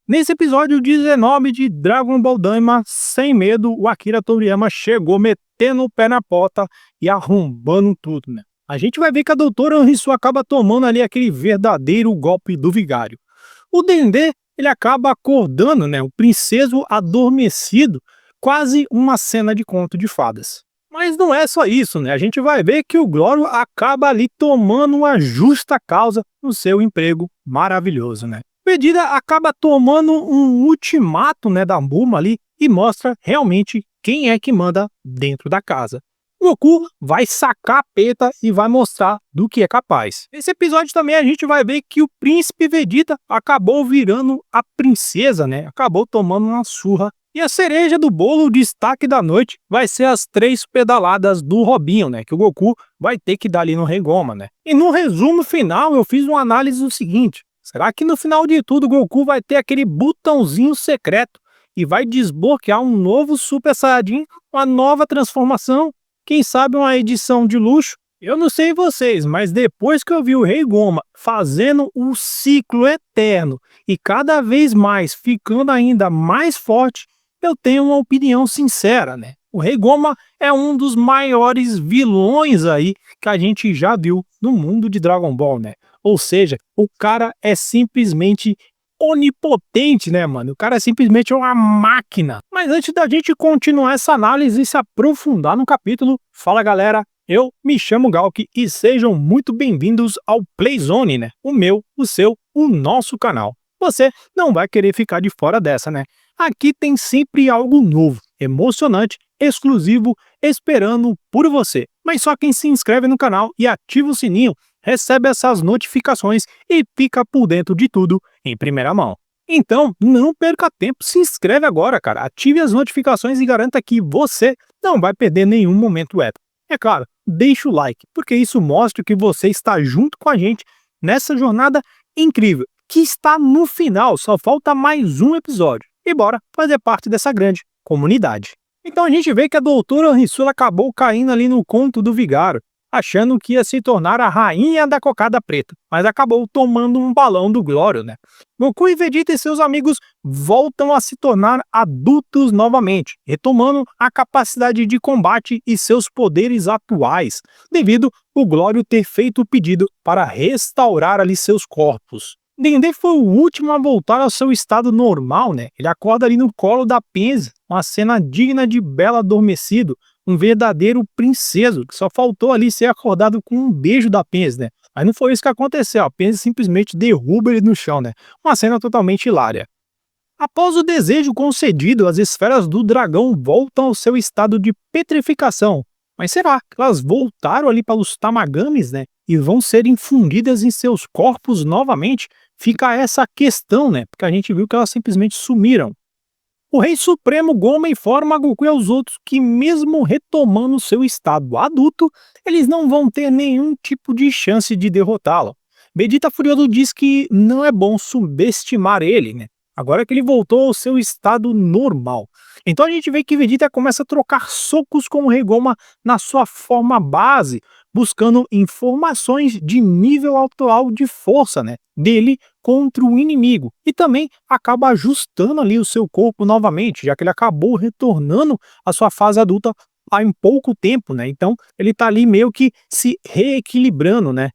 Nesse episódio 19 de Dragon Ball Daima, sem medo, o Akira Toriyama chegou metendo o pé na porta e arrombando tudo, né? A gente vai ver que a doutora Anrisu acaba tomando ali aquele verdadeiro golpe do vigário. O Dendê, ele acaba acordando, né? O princeso adormecido, quase uma cena de conto de fadas. Mas não é só isso, né? A gente vai ver que o Glório acaba ali tomando uma justa causa no seu emprego maravilhoso, né? Vegeta acaba tomando um ultimato, né, da Bulma ali e mostra realmente quem é que manda dentro da casa. Goku vai sacar a peta e vai mostrar do que é capaz. Nesse episódio também a gente vai ver que o príncipe Vegeta acabou virando a princesa, né? Acabou tomando uma surra. E a cereja do bolo, o destaque da noite, vai ser as 3 pedaladas do Robinho, né? Que o Goku vai ter que dar ali no Regoma, né? E no resumo final eu fiz uma análise do seguinte: será que no final de tudo o Goku vai ter aquele botãozinho secreto e vai desbloquear um novo Super Saiyajin, uma nova transformação? Quem sabe uma edição de luxo? Eu não sei vocês, mas depois que eu vi o Rei Goma fazendo um ciclo eterno e cada vez mais ficando ainda mais forte, eu tenho uma opinião sincera, né? O Rei Goma é um dos maiores vilões aí que a gente já viu no mundo de Dragon Ball, né? Ou seja, o cara é simplesmente onipotente, né, mano? O cara é simplesmente uma máquina. Mas antes da gente continuar essa análise e se aprofundar no capítulo, fala galera, eu me chamo Galk e sejam muito bem-vindos ao Playzone, né? O meu, o seu, o nosso canal. Você não vai querer ficar de fora dessa, né? Aqui tem sempre algo novo, emocionante, exclusivo, esperando por você. Mas só quem se inscreve no canal e ativa o sininho recebe essas notificações e fica por dentro de tudo em primeira mão. Então, não perca tempo, se inscreve agora, cara. Ative as notificações e garanta que você não vai perder nenhum momento épico. É claro, deixa o like, porque isso mostra que você está junto com a gente nessa jornada incrível, que está no final, só falta mais um episódio. E bora fazer parte dessa grande comunidade. Então a gente vê que a doutora Anrisu acabou caindo ali no conto do vigário, achando que ia se tornar a rainha da cocada preta, mas acabou tomando um balão do Glório, né? Goku e Vegeta e seus amigos voltam a se tornar adultos novamente, retomando a capacidade de combate e seus poderes atuais, devido o Glório ter feito o pedido para restaurar ali seus corpos. Dendê foi o último a voltar ao seu estado normal, né? Ele acorda ali no colo da Penza, uma cena digna de Bela adormecido, um verdadeiro princeso, que só faltou ali ser acordado com um beijo da Penza, né? Mas não foi isso que aconteceu, a Penza simplesmente derruba ele no chão, né? Uma cena totalmente hilária. Após o desejo concedido, as esferas do dragão voltam ao seu estado de petrificação. Mas será que elas voltaram ali para os Tamagamis, né? E vão ser infundidas em seus corpos novamente? Fica essa questão, né? Porque a gente viu que elas simplesmente sumiram. O Rei Supremo Goma informa a Goku e aos outros que mesmo retomando seu estado adulto, eles não vão ter nenhum tipo de chance de derrotá-lo. Vegeta furioso diz que não é bom subestimar ele, né? Agora que ele voltou ao seu estado normal. Então a gente vê que Vegeta começa a trocar socos com o Rei Goma na sua forma base, buscando informações de nível atual de força, né, dele contra o inimigo. E também acaba ajustando ali o seu corpo novamente, já que ele acabou retornando à sua fase adulta há em pouco tempo, né? Então ele tá ali meio que se reequilibrando, né?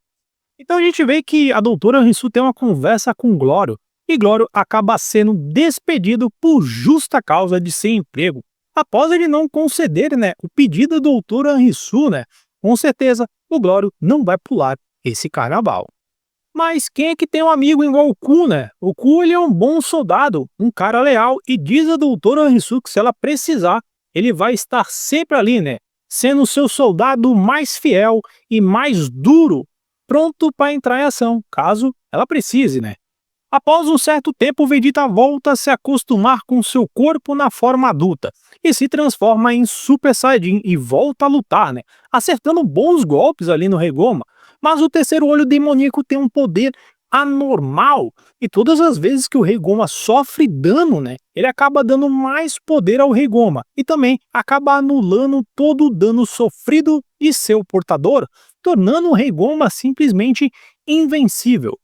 Então a gente vê que a doutora Anrisu tem uma conversa com Glório, e Glório acaba sendo despedido por justa causa de sem emprego, após ele não conceder, né, o pedido da doutora Anrisu, né? Com certeza, o Glório não vai pular esse carnaval. Mas quem é que tem um amigo igual o Ku, né? O Ku, ele é um bom soldado, um cara leal, e diz a doutora Anrisu que se ela precisar, ele vai estar sempre ali, né? Sendo o seu soldado mais fiel e mais duro, pronto para entrar em ação, caso ela precise, né? Após um certo tempo, Vegeta volta a se acostumar com seu corpo na forma adulta e se transforma em Super Saiyajin e volta a lutar, né? Acertando bons golpes ali no Regoma, mas o terceiro olho demoníaco tem um poder anormal e todas as vezes que o Regoma sofre dano, né, ele acaba dando mais poder ao Regoma e também acaba anulando todo o dano sofrido de seu portador, tornando o Regoma simplesmente invencível.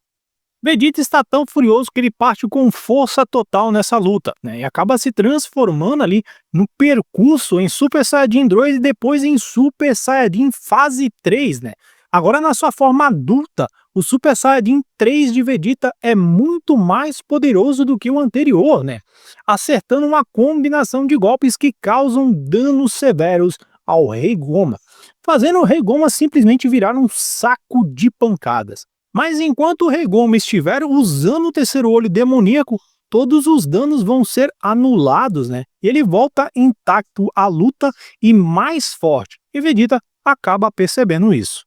Vegeta está tão furioso que ele parte com força total nessa luta, né? E acaba se transformando ali no percurso em Super Saiyajin 2 e depois em Super Saiyajin fase 3, né? Agora na sua forma adulta, o Super Saiyajin 3 de Vegeta é muito mais poderoso do que o anterior, né? Acertando uma combinação de golpes que causam danos severos ao Rei Goma, fazendo o Rei Goma simplesmente virar um saco de pancadas. Mas enquanto o Rei Goma estiver usando o terceiro olho demoníaco, todos os danos vão ser anulados, né? E ele volta intacto à luta e mais forte. E Vegeta acaba percebendo isso.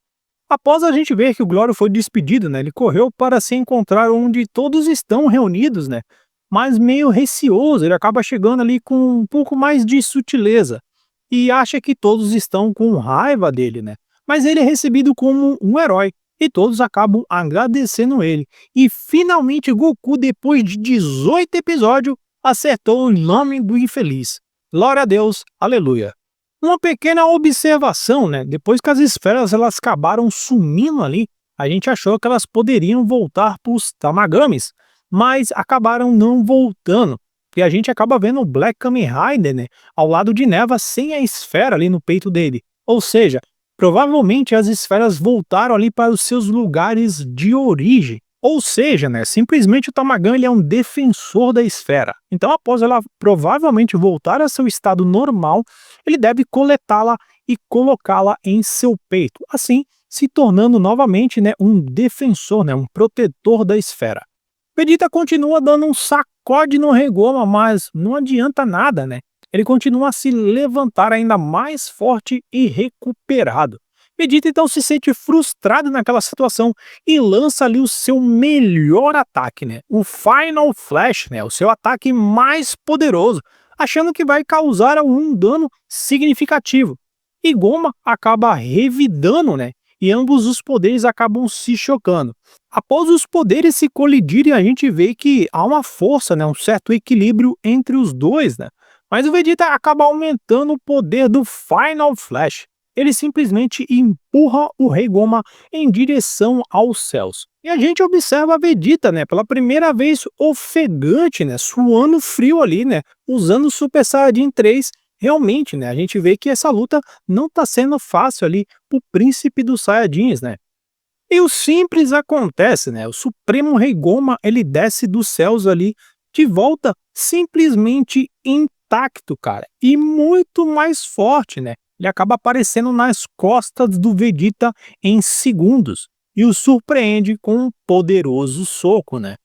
Após a gente ver que o Glória foi despedido, né? Ele correu para se encontrar onde todos estão reunidos, né? Mas meio receoso, ele acaba chegando ali com um pouco mais de sutileza e acha que todos estão com raiva dele, né? Mas ele é recebido como um herói e todos acabam agradecendo ele. E finalmente Goku, depois de 18 episódios, acertou o nome do infeliz. Glória a Deus, aleluia. Uma pequena observação, né? Depois que as esferas elas acabaram sumindo ali, a gente achou que elas poderiam voltar para os Tamagamis, mas acabaram não voltando. E a gente acaba vendo o Black Kamen Rider, né, ao lado de Neva sem a esfera ali no peito dele. Ou seja, provavelmente as esferas voltaram ali para os seus lugares de origem. Ou seja, né, simplesmente o Tamagan ele é um defensor da esfera. Então, após ela provavelmente voltar a seu estado normal, ele deve coletá-la e colocá-la em seu peito, assim se tornando novamente, né, um defensor, né, um protetor da esfera. Vegeta continua dando um sacode no Rei Goma, mas não adianta nada, né? Ele continua a se levantar ainda mais forte e recuperado. Vegeta então se sente frustrado naquela situação e lança ali o seu melhor ataque, né? O Final Flash, né? O seu ataque mais poderoso, achando que vai causar algum dano significativo. E Goma acaba revidando, né? E ambos os poderes acabam se chocando. Após os poderes se colidirem, a gente vê que há uma força, né, um certo equilíbrio entre os dois, né? Mas o Vegeta acaba aumentando o poder do Final Flash. Ele simplesmente empurra o Rei Goma em direção aos céus. E a gente observa a Vegeta, né, pela primeira vez ofegante, né, suando frio ali, né, usando o Super Saiyajin 3. Realmente, né, a gente vê que essa luta não está sendo fácil ali pro príncipe dos Saiyajins, né? E o simples acontece, né? O Supremo Rei Goma, ele desce dos céus ali de volta simplesmente intacto, cara. E muito mais forte, né? Ele acaba aparecendo nas costas do Vegeta em segundos e o surpreende com um poderoso soco, né?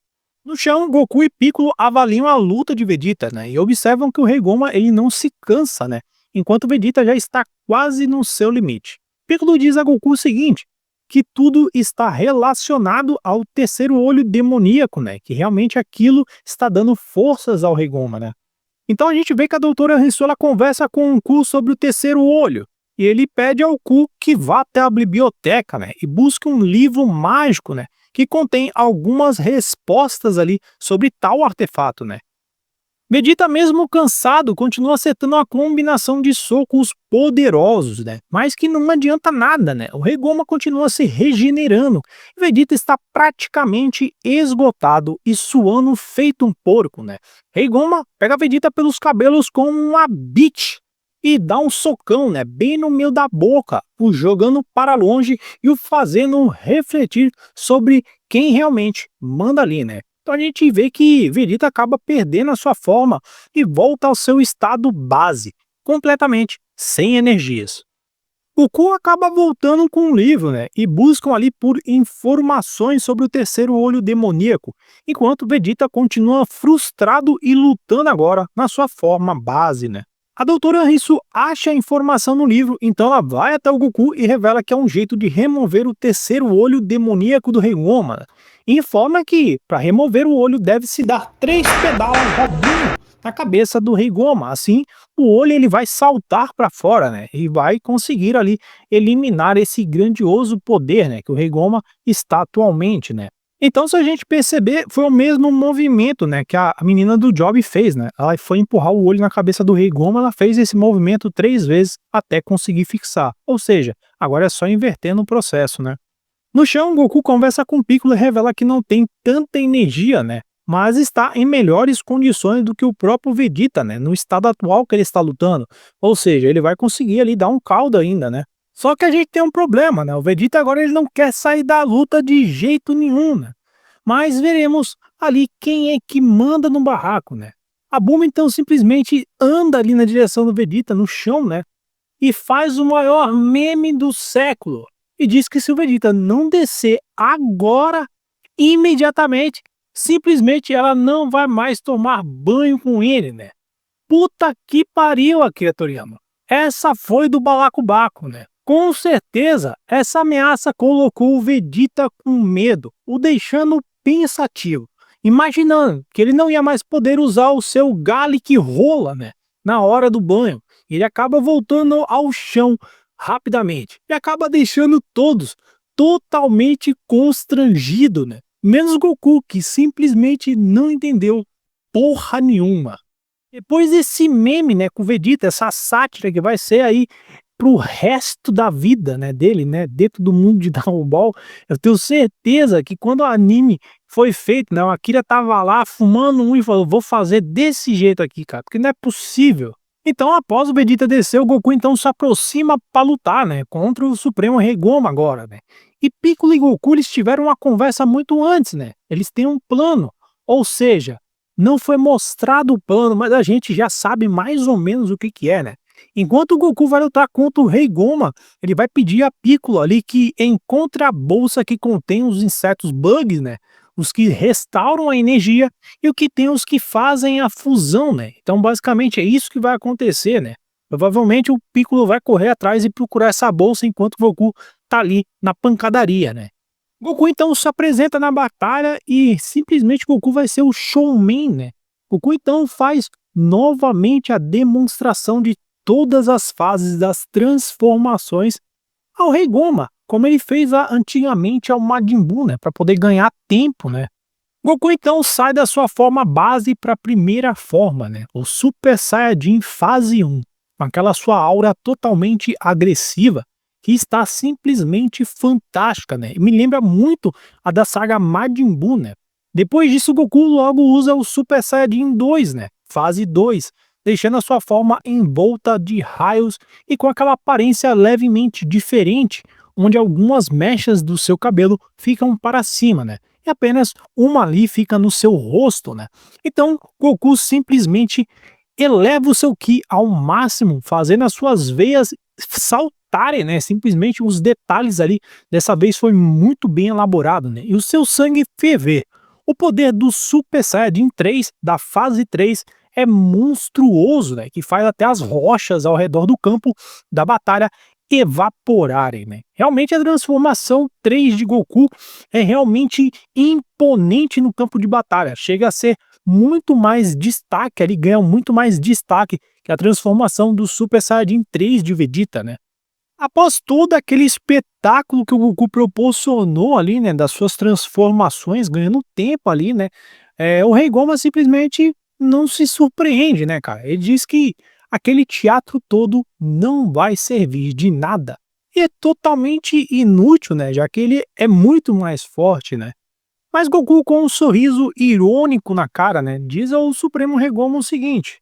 No chão, Goku e Piccolo avaliam a luta de Vegeta, né? E observam que o Rei Goma ele não se cansa, né? Enquanto Vegeta já está quase no seu limite. Piccolo diz a Goku o seguinte, que tudo está relacionado ao terceiro olho demoníaco, né? Que realmente aquilo está dando forças ao Rei Goma, né? Então a gente vê que a doutora Hansu ela conversa com o Ku sobre o terceiro olho. E ele pede ao Ku que vá até a biblioteca, né? E busque um livro mágico, né? Que contém algumas respostas ali sobre tal artefato, né? Vegeta, mesmo cansado, continua acertando uma combinação de socos poderosos, né? Mas que não adianta nada, né? O Rei Goma continua se regenerando. Vegeta está praticamente esgotado e suando feito um porco, né? Rei Goma pega Vegeta pelos cabelos com uma beat e dá um socão, né? Bem no meio da boca, o jogando para longe e o fazendo refletir sobre quem realmente manda ali, né? Então a gente vê que Vegeta acaba perdendo a sua forma e volta ao seu estado base, completamente sem energias. Goku acaba voltando com um livro, né? E buscam ali por informações sobre o terceiro olho demoníaco, enquanto Vegeta continua frustrado e lutando agora na sua forma base, né? A doutora Hansu acha a informação no livro, então ela vai até o Goku e revela que é um jeito de remover o terceiro olho demoníaco do Rei Goma. E informa que, para remover o olho, deve-se dar 3 pedalas rodinho na cabeça do Rei Goma. Assim, o olho ele vai saltar para fora, né? E vai conseguir ali eliminar esse grandioso poder, né? Que o Rei Goma está atualmente, né? Então, se a gente perceber, foi o mesmo movimento, né, que a menina do Job fez, né? Ela foi empurrar o olho na cabeça do Rei Goma, ela fez esse movimento 3 vezes até conseguir fixar. Ou seja, agora é só inverter no processo, né? No chão, Goku conversa com Piccolo e revela que não tem tanta energia, né? Mas está em melhores condições do que o próprio Vegeta, né? No estado atual que ele está lutando. Ou seja, ele vai conseguir ali dar um caldo ainda, né? Só que a gente tem um problema, né? O Vegeta agora ele não quer sair da luta de jeito nenhum, né? Mas veremos ali quem é que manda no barraco, né? A Bulma então simplesmente anda ali na direção do Vegeta, no chão, né? E faz o maior meme do século. E diz que se o Vegeta não descer agora, imediatamente, simplesmente ela não vai mais tomar banho com ele, né? Puta que pariu, Akira Toriyama. Essa foi do balacobaco, né? Com certeza, essa ameaça colocou o Vegeta com medo, o deixando pensativo, imaginando que ele não ia mais poder usar o seu Gallic Rola, né? Na hora do banho. Ele acaba voltando ao chão rapidamente e acaba deixando todos totalmente constrangidos, né? Menos Goku, que simplesmente não entendeu porra nenhuma. Depois desse meme, né, com o Vegeta, essa sátira que vai ser aí pro resto da vida, né, dele, né, dentro do mundo de Dragon Ball, eu tenho certeza que quando o anime foi feito, né, o Akira tava lá fumando um e falou, vou fazer desse jeito aqui, cara, porque não é possível. Então, após o Vegeta descer, o Goku então se aproxima para lutar, né, contra o Supremo Rei Goma agora, né. E Piccolo e Goku, eles tiveram uma conversa muito antes, né, eles têm um plano, ou seja, não foi mostrado o plano, mas a gente já sabe mais ou menos o que que é, né. Enquanto o Goku vai lutar contra o Rei Goma, ele vai pedir a Piccolo ali que encontre a bolsa que contém os insetos bugs, né, os que restauram a energia e o que tem os que fazem a fusão, né. Então basicamente é isso que vai acontecer, né. Provavelmente o Piccolo vai correr atrás e procurar essa bolsa enquanto o Goku tá ali na pancadaria, né. Goku então se apresenta na batalha e simplesmente Goku vai ser o showman, né. Goku então faz novamente a demonstração de todas as fases das transformações ao Rei Goma, como ele fez antigamente ao Majin Buu, né, para poder ganhar tempo, né. Goku então sai da sua forma base para a primeira forma, né, o Super Saiyajin fase 1, com aquela sua aura totalmente agressiva, que está simplesmente fantástica, né, e me lembra muito a da saga Majin Buu, né. Depois disso, Goku logo usa o Super Saiyajin 2, né, fase 2, deixando a sua forma envolta de raios e com aquela aparência levemente diferente, onde algumas mechas do seu cabelo ficam para cima, né? E apenas uma ali fica no seu rosto, né? Então, Goku simplesmente eleva o seu Ki ao máximo, fazendo as suas veias saltarem, né? Simplesmente os detalhes ali, dessa vez foi muito bem elaborado, né? E o seu sangue ferver. O poder do Super Saiyajin 3, da fase 3, é monstruoso, né? Que faz até as rochas ao redor do campo da batalha evaporarem, né? Realmente a transformação 3 de Goku é realmente imponente no campo de batalha. Chega a ser muito mais destaque, ele ganha muito mais destaque que a transformação do Super Saiyajin 3 de Vegeta, né? Após todo aquele espetáculo que o Goku proporcionou ali, né, das suas transformações, ganhando tempo ali, né, o Rei Goma simplesmente não se surpreende, né, cara? Ele diz que aquele teatro todo não vai servir de nada. E é totalmente inútil, né, já que ele é muito mais forte, né? Mas Goku, com um sorriso irônico na cara, né, diz ao Supremo Rei Goma o seguinte: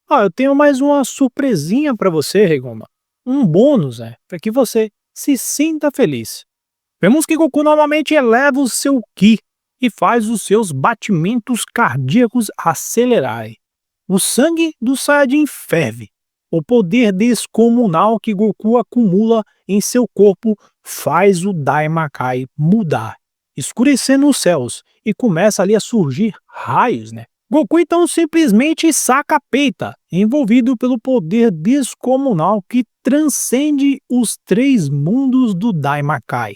ó, eu tenho mais uma surpresinha pra você, Rei Goma. Um bônus, né, para que você se sinta feliz. Vemos que Goku novamente eleva o seu Ki e faz os seus batimentos cardíacos acelerarem. O sangue do Saiyajin ferve. O poder descomunal que Goku acumula em seu corpo faz o Daimakai mudar, escurecendo os céus e começa ali a surgir raios, né? Goku então simplesmente saca a peita, envolvido pelo poder descomunal que transcende os 3 mundos do Daimakai,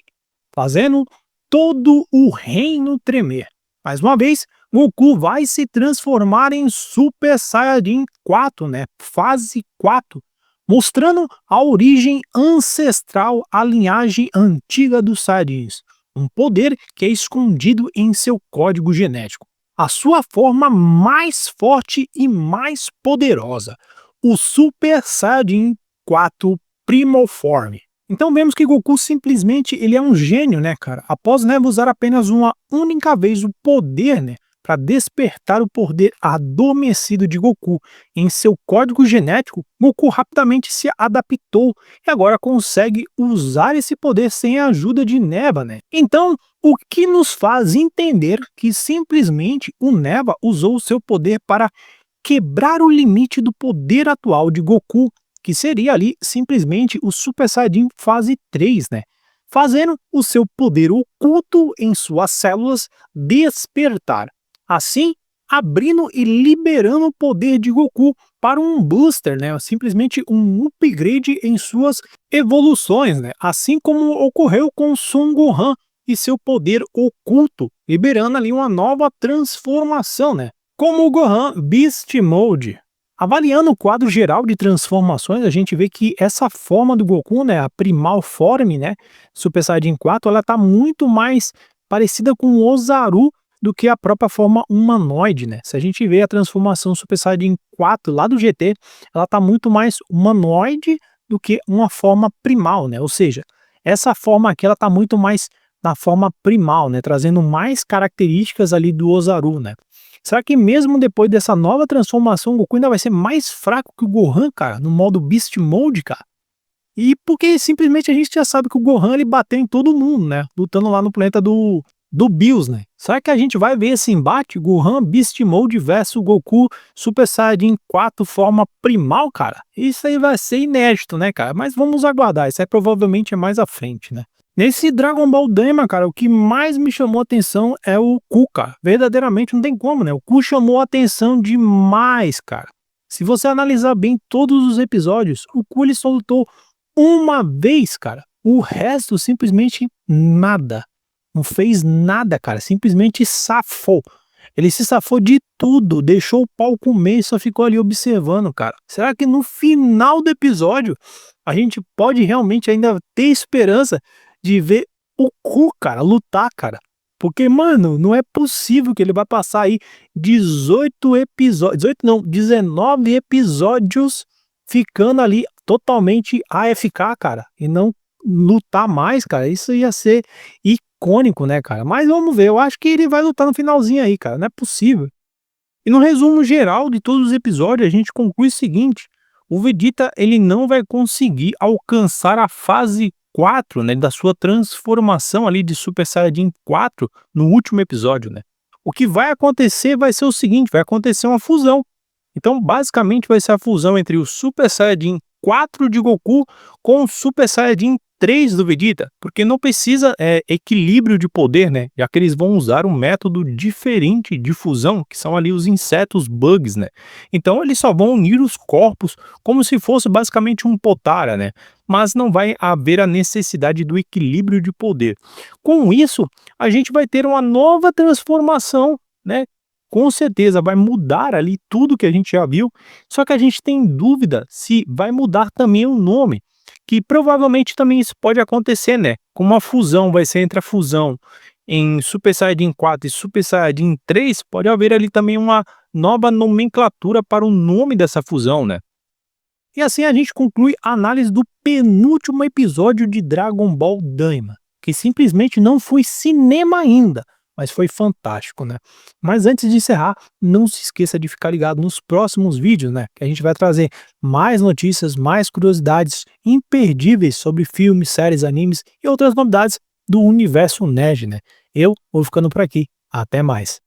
fazendo todo o reino tremer. Mais uma vez, Goku vai se transformar em Super Saiyajin 4, né? Fase 4, mostrando a origem ancestral, a linhagem antiga dos Saiyajins, um poder que é escondido em seu código genético. A sua forma mais forte e mais poderosa, o Super Saiyajin 4 Primoform. Então vemos que Goku simplesmente ele é um gênio, né, cara? Após, né, usar apenas uma única vez o poder, né, para despertar o poder adormecido de Goku em seu código genético, Goku rapidamente se adaptou e agora consegue usar esse poder sem a ajuda de Neva, né? Então, o que nos faz entender que simplesmente o Neva usou o seu poder para quebrar o limite do poder atual de Goku, que seria ali simplesmente o Super Saiyajin fase 3, né? Fazendo o seu poder oculto em suas células despertar. Assim, abrindo e liberando o poder de Goku para um booster, né? Simplesmente um upgrade em suas evoluções, né? Assim como ocorreu com Son Gohan e seu poder oculto, liberando ali uma nova transformação, né? Como o Gohan Beast Mode. Avaliando o quadro geral de transformações, a gente vê que essa forma do Goku, né, a Primal Form, né, Super Saiyajin 4, ela tá muito mais parecida com o Ozaru do que a própria forma humanoide, né? Se a gente vê a transformação Super Saiyajin 4 lá do GT, ela tá muito mais humanoide do que uma forma primal, né? Ou seja, essa forma aqui ela tá muito mais na forma primal, né, trazendo mais características ali do Ozaru, né? Será que mesmo depois dessa nova transformação, o Goku ainda vai ser mais fraco que o Gohan, cara, no modo Beast Mode, cara? E porque simplesmente a gente já sabe que o Gohan ele bateu em todo mundo, né? Lutando lá no planeta do Bills, né? Será que a gente vai ver esse embate, Gohan Beast Mode versus Goku Super Saiyajin 4 forma primal, cara? Isso aí vai ser inédito, né, cara? Mas vamos aguardar, isso aí provavelmente é mais à frente, né? Nesse Dragon Ball Daima, cara, o que mais me chamou a atenção é o Ku, cara. Verdadeiramente não tem como, né? O Ku chamou a atenção demais, cara. Se você analisar bem todos os episódios, o Ku ele só lutou uma vez, cara. O resto simplesmente nada. Não fez nada, cara. Simplesmente safou. Ele se safou de tudo, deixou o pau comer e só ficou ali observando, cara. Será que no final do episódio a gente pode realmente ainda ter esperança de ver o Ku, cara, lutar, cara? Porque, mano, não é possível que ele vai passar aí 18 episódios, 18 não, 19 episódios ficando ali totalmente AFK, cara, e não lutar mais, cara. Isso ia ser icônico, né, cara? Mas vamos ver, eu acho que ele vai lutar no finalzinho aí, cara, não é possível. E no resumo geral de todos os episódios, a gente conclui o seguinte: o Vegeta ele não vai conseguir alcançar a fase 4, né, da sua transformação ali de Super Saiyajin 4 no último episódio, né? O que vai acontecer vai ser o seguinte, vai acontecer uma fusão. Então, basicamente, vai ser a fusão entre o Super Saiyajin 4 de Goku com o Super Saiyajin 3 do Vegeta, porque não precisa equilíbrio de poder, né? Já que eles vão usar um método diferente de fusão, que são ali os insetos bugs, né? Então, eles só vão unir os corpos como se fosse basicamente um Potara, né? Mas não vai haver a necessidade do equilíbrio de poder. Com isso, a gente vai ter uma nova transformação, né? Com certeza vai mudar ali tudo que a gente já viu, só que a gente tem dúvida se vai mudar também o nome, que provavelmente também isso pode acontecer, né? Como uma fusão vai ser entre a fusão em Super Saiyajin 4 e Super Saiyajin 3, pode haver ali também uma nova nomenclatura para o nome dessa fusão, né? E assim a gente conclui a análise do penúltimo episódio de Dragon Ball Daima, que simplesmente não foi cinema ainda, mas foi fantástico, né? Mas antes de encerrar, não se esqueça de ficar ligado nos próximos vídeos, né? Que a gente vai trazer mais notícias, mais curiosidades imperdíveis sobre filmes, séries, animes e outras novidades do universo nerd, né? Eu vou ficando por aqui. Até mais.